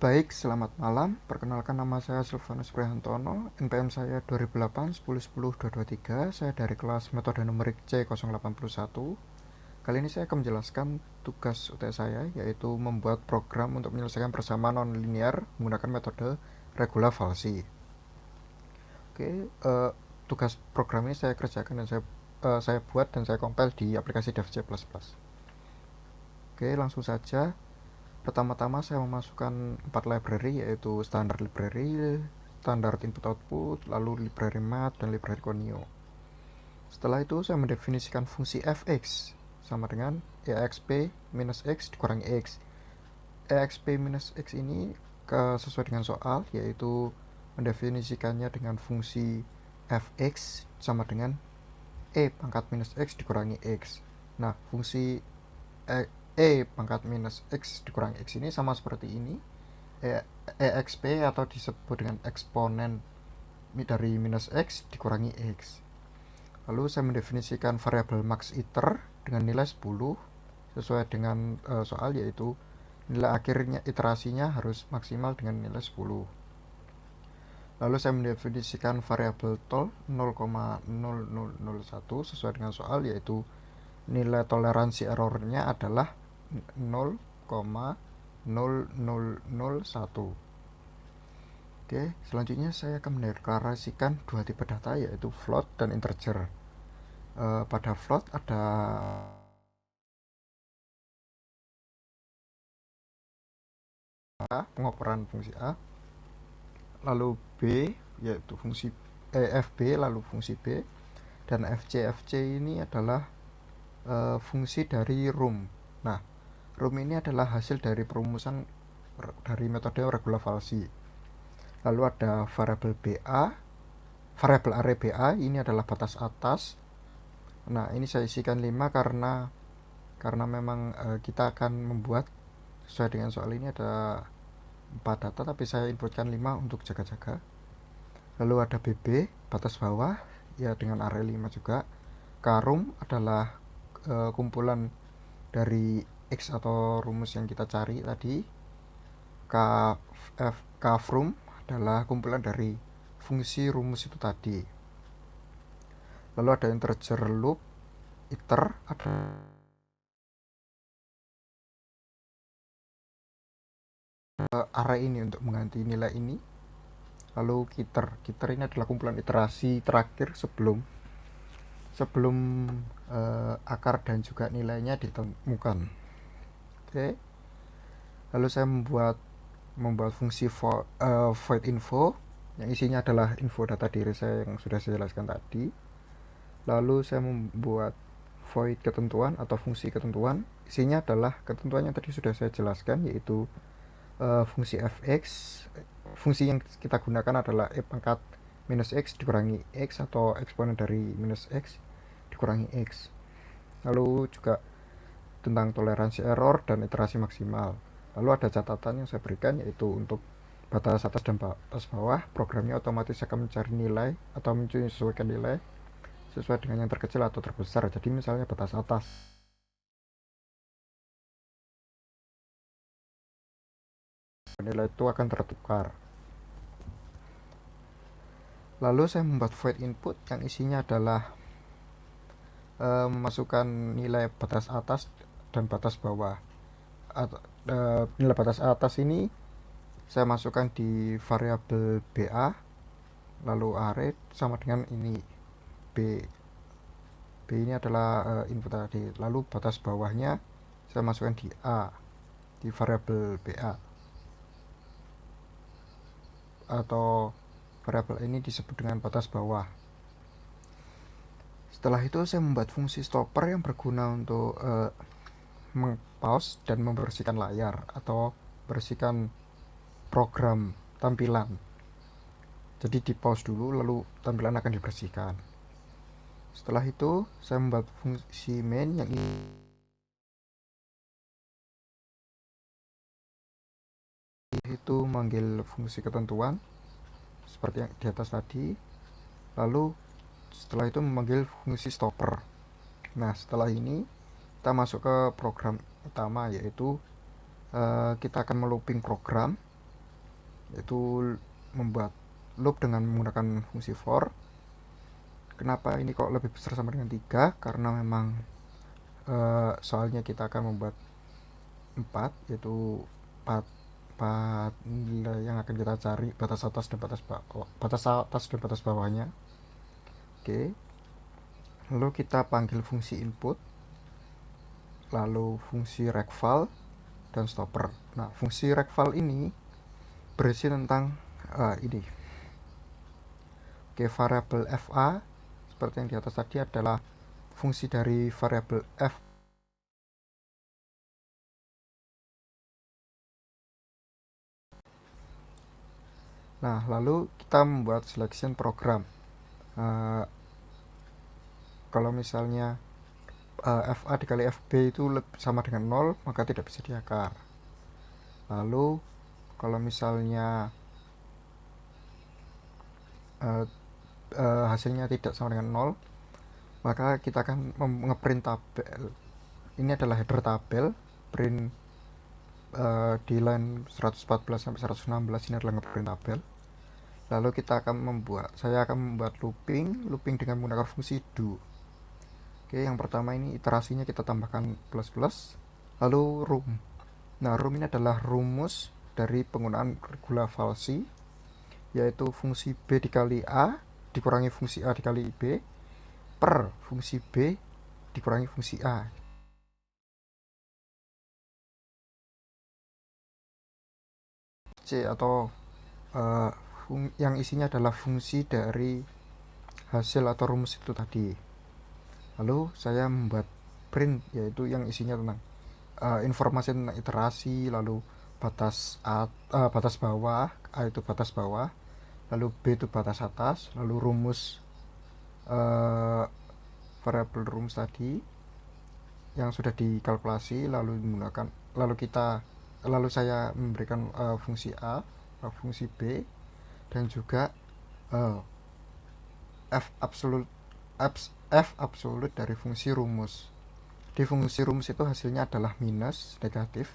Baik, selamat malam. Perkenalkan, nama saya Silvanus Prihantono. NPM saya 2008 10 10 223. Saya dari kelas metode numerik C081. Kali ini saya akan menjelaskan tugas UTS saya, yaitu membuat program untuk menyelesaikan persamaan nonlinear menggunakan metode regula falsi. Tugas program ini saya kerjakan dan saya buat dan saya compile di aplikasi DevC++. Langsung saja. Pertama-tama saya memasukkan 4 library, yaitu standard library, standard input output, lalu library math, dan library conio. Setelah itu saya mendefinisikan fungsi fx sama dengan exp minus x dikurangi x. Exp minus x ini sesuai dengan soal, yaitu mendefinisikannya dengan fungsi fx sama dengan pangkat minus x dikurangi x. Nah, fungsi pangkat minus x dikurangi x ini sama seperti ini, exp atau disebut dengan eksponen dari minus x dikurangi x. Lalu saya mendefinisikan variabel max iter dengan nilai 10 sesuai dengan soal, yaitu nilai akhirnya iterasinya harus maksimal dengan nilai 10. Lalu saya mendefinisikan variabel tol 0,0001 sesuai dengan soal, yaitu nilai toleransi errornya adalah 0,0001. Selanjutnya saya akan mendeklarasikan dua tipe data, yaitu float dan integer. Pada float ada pengoperan fungsi A, lalu B yaitu fungsi fb, lalu fungsi B, dan fc ini adalah fungsi dari room. Nah, room ini adalah hasil dari perumusan dari metode regula falsi. Lalu ada variabel BA, variabel array BA ini adalah batas atas. Nah, ini saya isikan 5 karena memang kita akan membuat sesuai dengan soal ini ada 4 data, tapi saya inputkan 5 untuk jaga-jaga. Lalu ada BB, batas bawah, ya dengan array 5 juga. Karum adalah kumpulan dari X atau rumus yang kita cari tadi. Kfrum adalah kumpulan dari fungsi rumus itu tadi. Lalu ada integer loop, iter, ada array ini untuk mengganti nilai ini. Lalu kiter ini adalah kumpulan iterasi terakhir sebelum akar dan juga nilainya ditemukan. Lalu saya membuat fungsi void info yang isinya adalah info data diri saya yang sudah saya jelaskan tadi. Lalu saya membuat void ketentuan atau fungsi ketentuan, isinya adalah ketentuan yang tadi sudah saya jelaskan, yaitu fungsi fx. Fungsi yang kita gunakan adalah pangkat minus x dikurangi x atau eksponen dari minus x dikurangi x. Lalu juga tentang toleransi error dan iterasi maksimal. Lalu ada catatan yang saya berikan, yaitu untuk batas atas dan batas bawah, programnya otomatis akan mencari nilai atau menyesuaikan nilai sesuai dengan yang terkecil atau terbesar. Jadi misalnya batas atas, nilai itu akan tertukar. Lalu saya membuat void input yang isinya adalah memasukkan nilai batas atas dan batas bawah. Nilai batas atas ini saya masukkan di variabel BA, lalu array sama dengan ini B ini adalah input tadi. Lalu batas bawahnya saya masukkan di A, di variabel BA, atau variabel ini disebut dengan batas bawah. Setelah itu saya membuat fungsi stopper yang berguna untuk meng-pause dan membersihkan layar atau bersihkan program tampilan. Jadi di pause dulu lalu tampilan akan dibersihkan. Setelah itu saya membuat fungsi main yang itu manggil fungsi ketentuan seperti yang di atas tadi. Lalu setelah itu memanggil fungsi stopper. Nah, setelah ini kita masuk ke program utama, yaitu kita akan melooping program yaitu membuat loop dengan menggunakan fungsi for. Kenapa ini kok lebih besar sama dengan 3? Karena memang soalnya kita akan membuat 4, yaitu 4 nilai yang akan kita cari, batas atas dan batas bawah, batas bawahnya. Oke, lalu kita panggil fungsi input, lalu fungsi recval dan stopper. Nah, fungsi recval ini berisi tentang ini. Oke, variabel fa seperti yang di atas tadi adalah fungsi dari variabel f. Nah, lalu kita membuat selection program. Kalau misalnya fa dikali fb itu sama dengan 0, maka tidak bisa diakar. Lalu kalau misalnya hasilnya tidak sama dengan 0, maka kita akan ngeprint tabel. Ini adalah header tabel, print di line 114 sampai 116 ini adalah ngeprint tabel. Lalu saya akan membuat looping dengan menggunakan fungsi do. Oke, yang pertama ini iterasinya kita tambahkan plus, lalu room. Nah, room ini adalah rumus dari penggunaan regula falsi, yaitu fungsi b dikali a dikurangi fungsi a dikali b per fungsi b dikurangi fungsi a. C atau yang isinya adalah fungsi dari hasil atau rumus itu tadi. Lalu saya membuat print, yaitu yang isinya tentang informasi tentang iterasi, lalu batas bawah, a itu batas bawah, lalu b itu batas atas, lalu rumus variabel rumus tadi yang sudah dikalkulasi, lalu saya memberikan fungsi a, fungsi b, dan juga f absolute dari fungsi rumus. Di fungsi rumus itu hasilnya adalah minus, negatif,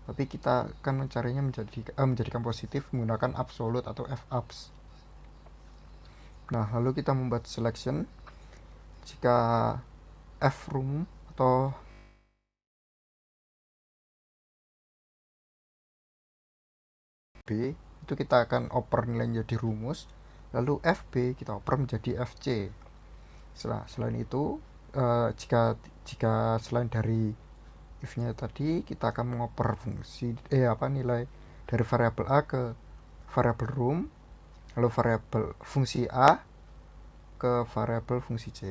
tapi kita akan mencarinya menjadikan positif menggunakan absolute atau f-abs. Nah, lalu kita membuat selection. Jika f room atau b itu kita akan oper nilai menjadi rumus, lalu fb kita oper menjadi fc. Selain itu, jika selain dari if-nya tadi, kita akan mengoper nilai dari variabel a ke variabel room, lalu variabel fungsi a ke variabel fungsi c.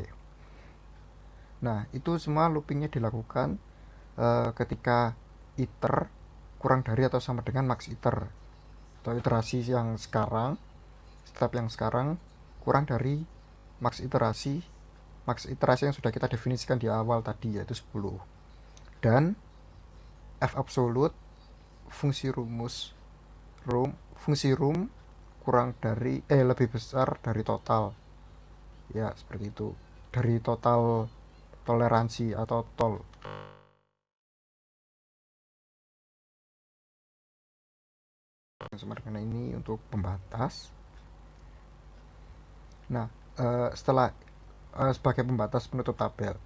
Nah, itu semua loopingnya dilakukan ketika iter kurang dari atau sama dengan max iter, atau iterasi yang sekarang, step yang sekarang kurang dari max iterasi yang sudah kita definisikan di awal tadi, yaitu 10. Dan f absolute fungsi room kurang dari lebih besar dari total, ya seperti itu, dari total toleransi atau tol. Sama dengan ini untuk pembatas. Nah, setelah sebagai pembatas penutup tabel.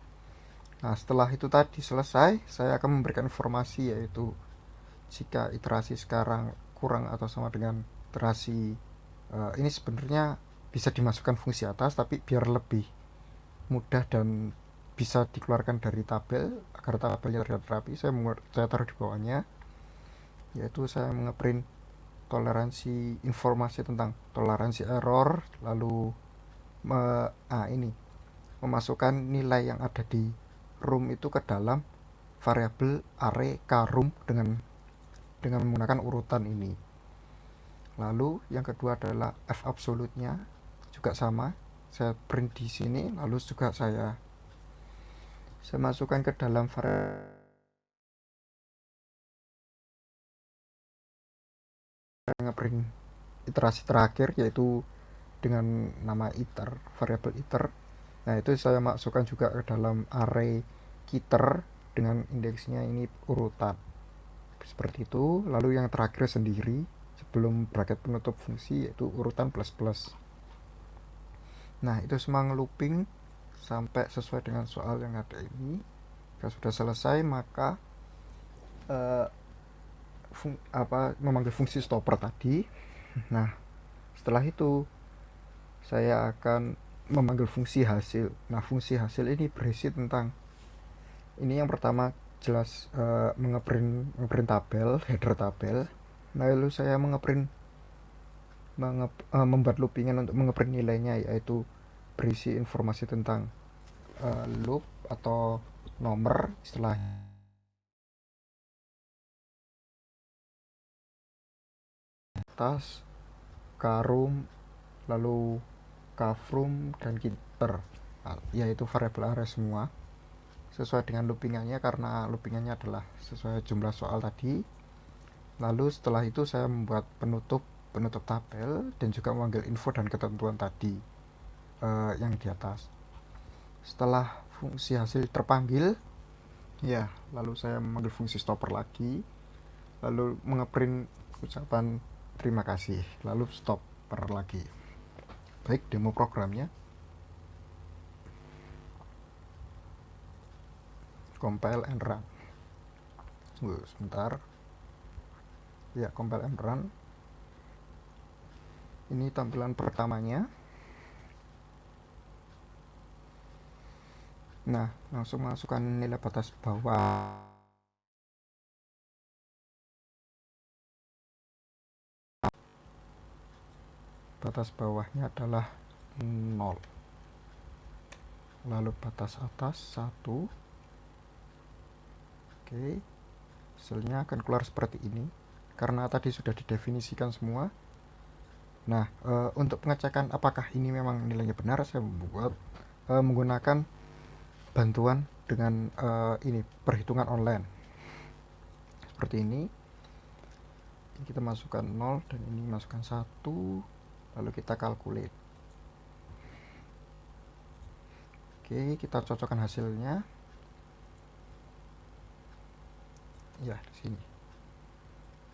Nah, setelah itu tadi selesai, saya akan memberikan informasi, yaitu jika iterasi sekarang kurang atau sama dengan iterasi ini sebenarnya bisa dimasukkan fungsi atas, tapi biar lebih mudah dan bisa dikeluarkan dari tabel agar tabelnya terlihat rapi, saya taruh di bawahnya, yaitu saya ngeprint toleransi, informasi tentang toleransi error, lalu memasukkan nilai yang ada di room itu ke dalam variabel array kroom dengan menggunakan urutan ini. Lalu yang kedua adalah f absolute-nya juga sama, saya print di sini, lalu juga saya masukkan ke dalam variabel ngeprint iterasi terakhir, yaitu dengan nama iter, variabel iter. Nah, itu saya masukkan juga ke dalam array kiter dengan indeksnya ini urutan seperti itu. Lalu yang terakhir sendiri, sebelum bracket penutup fungsi, yaitu urutan plus. Nah, itu semua looping sampai sesuai dengan soal yang ada ini. Jika sudah selesai, maka memanggil fungsi stopper tadi. Nah, setelah itu saya akan memanggil fungsi hasil. Nah, fungsi hasil ini berisi tentang ini. Yang pertama jelas ngeprint tabel, header tabel. Nah, lalu saya membuat loopingan untuk ngeprint nilainya, yaitu berisi informasi tentang loop atau nomor istilah atas, karum, lalu kafrum dan kinter, yaitu variabel array semua sesuai dengan loopingannya, karena loopingannya adalah sesuai jumlah soal tadi. Lalu setelah itu saya membuat penutup tabel dan juga memanggil info dan ketentuan tadi yang di atas. Setelah fungsi hasil terpanggil, ya, lalu saya memanggil fungsi stopper lagi, lalu ngeprint ucapan terima kasih, lalu stopper lagi. Baik, demo programnya. Compile and run. Tunggu sebentar. Ya, compile and run. Ini tampilan pertamanya. Nah, langsung masukkan nilai batas bawah. Batas bawahnya adalah 0. Lalu batas atas 1. Oke. Hasilnya akan keluar seperti ini karena tadi sudah didefinisikan semua. Nah, untuk pengecekan apakah ini memang nilainya benar, saya membuat menggunakan bantuan dengan ini perhitungan online seperti ini. Kita masukkan 0 dan ini masukkan 1, lalu kita calculate. Oke, kita cocokkan hasilnya. Ya, di sini.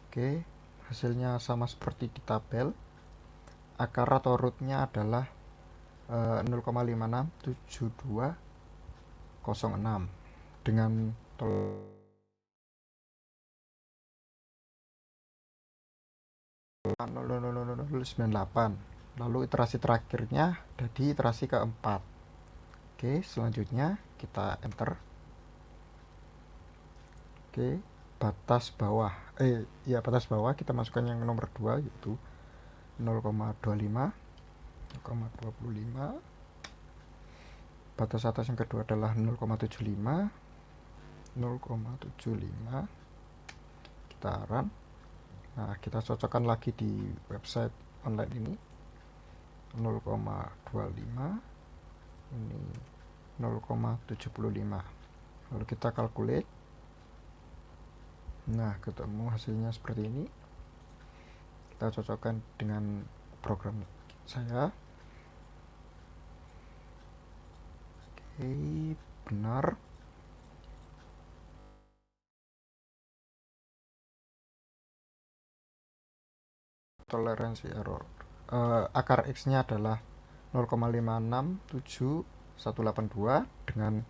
Oke, hasilnya sama seperti di tabel. Akar atau rootnya adalah 0,567206 dengan 0,0098. Lalu iterasi terakhirnya jadi iterasi keempat. Oke, selanjutnya kita enter. Oke, batas bawah batas bawah kita masukkan yang nomor 2, yaitu 0,25, 0,25. Batas atas yang kedua adalah 0,75, 0,75. Kita run. Nah, kita cocokkan lagi di website online ini. 0,25, ini 0,75. Lalu kita calculate. Nah, ketemu hasilnya seperti ini. Kita cocokkan dengan program saya. Oke, benar. Toleransi error. Akar X-nya adalah 0,567182 dengan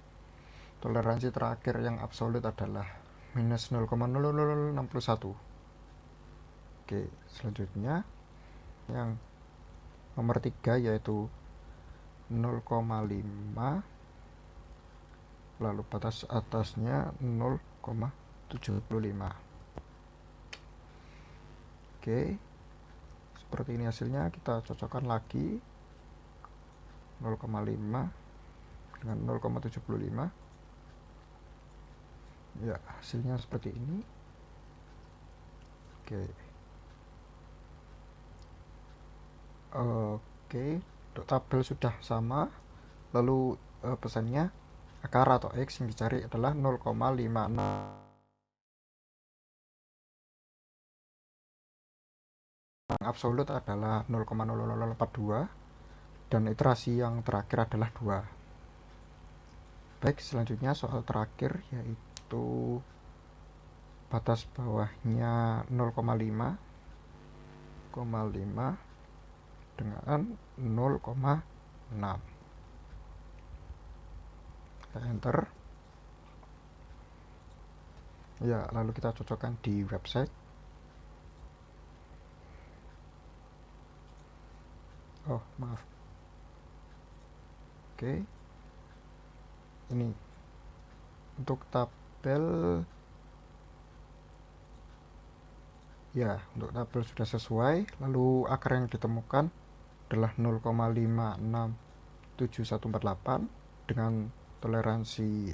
toleransi terakhir yang absolut adalah minus 0,0061. Oke, selanjutnya yang nomor 3 yaitu 0,5, lalu batas atasnya 0,75. Oke, seperti ini hasilnya. Kita cocokkan lagi 0,5 dengan 0,75. Ya, hasilnya seperti ini. Oke, tabel sudah sama. Lalu pesannya akar atau X yang dicari adalah 0,56. Absolut adalah 0,0082 dan iterasi yang terakhir adalah 2. Baik, selanjutnya soal terakhir yaitu batas bawahnya 0,5, 0,5 dengan 0,6. Kita enter. Ya, lalu kita cocokkan di website. Oh, maaf. Oke. Ini untuk tabel, ya, untuk tabel sudah sesuai. Lalu akar yang ditemukan adalah 0,567148 dengan toleransi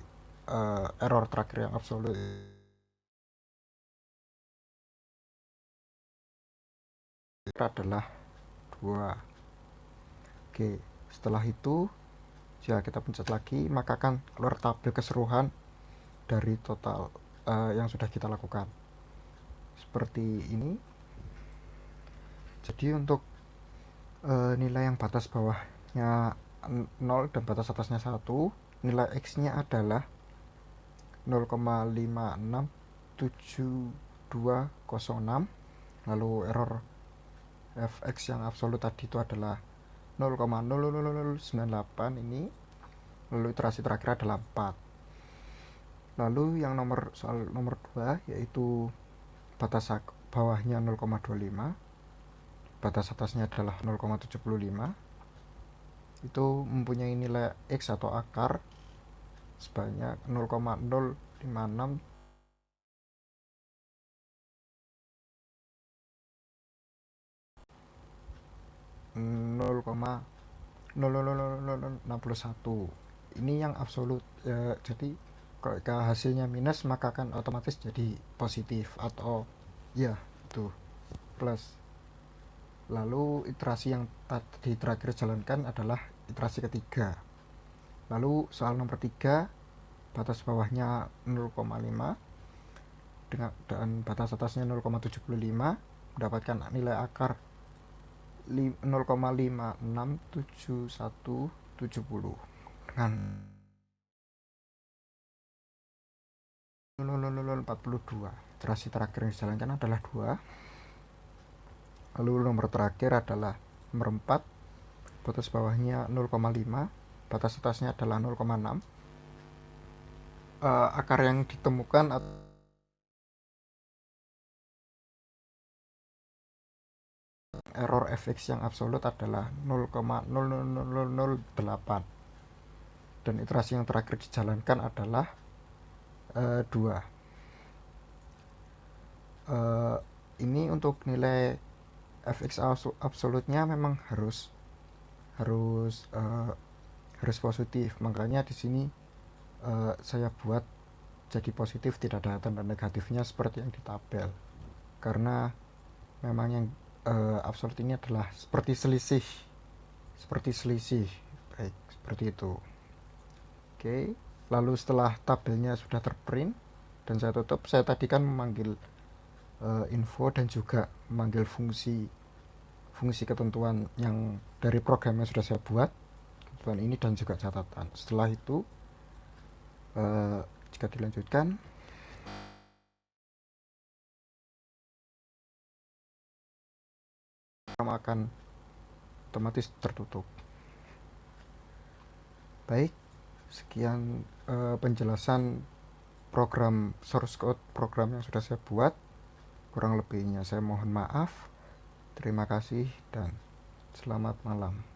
error terakhir yang absolut adalah 2. Oke, setelah itu jika kita pencet lagi, maka akan keluar tabel keseluruhan dari total yang sudah kita lakukan seperti ini. Jadi untuk nilai yang batas bawahnya 0 dan batas atasnya 1, nilai X nya adalah 0,567206. lalu error fx yang absolut tadi itu adalah 0,00098 ini, lalu iterasi terakhir adalah 4. Lalu yang soal nomor 2 yaitu batas bawahnya 0,25, batas atasnya adalah 0,75. itu mempunyai nilai X atau akar sebanyak 0,056 0,00061. Ini yang absolut ya, jadi kalau hasilnya minus maka akan otomatis jadi positif atau ya itu plus. Lalu iterasi yang tadi terakhir jalankan adalah iterasi ketiga. Lalu soal nomor 3, batas bawahnya 0,5 dan batas atasnya 0,75, mendapatkan nilai akar 0,567170 dengan 0,0042. Iterasi terakhir yang dijalankan adalah 2. Lalu nomor terakhir adalah nomor 4, batas bawahnya 0,5, batas atasnya adalah 0,6. Akar yang ditemukan error fx yang absolut adalah 0,00008 dan iterasi yang terakhir dijalankan adalah 2. Ini untuk nilai fx absolutnya memang harus positif, makanya di sini saya buat jadi positif, tidak ada tanda negatifnya seperti yang di tabel, karena memang yang absolut ini adalah seperti selisih. Baik, seperti itu. Oke, lalu setelah tabelnya sudah terprint dan saya tutup, saya tadi kan memanggil info dan juga memanggil fungsi ketentuan yang dari program yang sudah saya buat, ketentuan ini dan juga catatan. Setelah itu jika dilanjutkan, akan otomatis tertutup. Baik, sekian penjelasan program source code program yang sudah saya buat. Kurang lebihnya saya mohon maaf. Terima kasih dan selamat malam.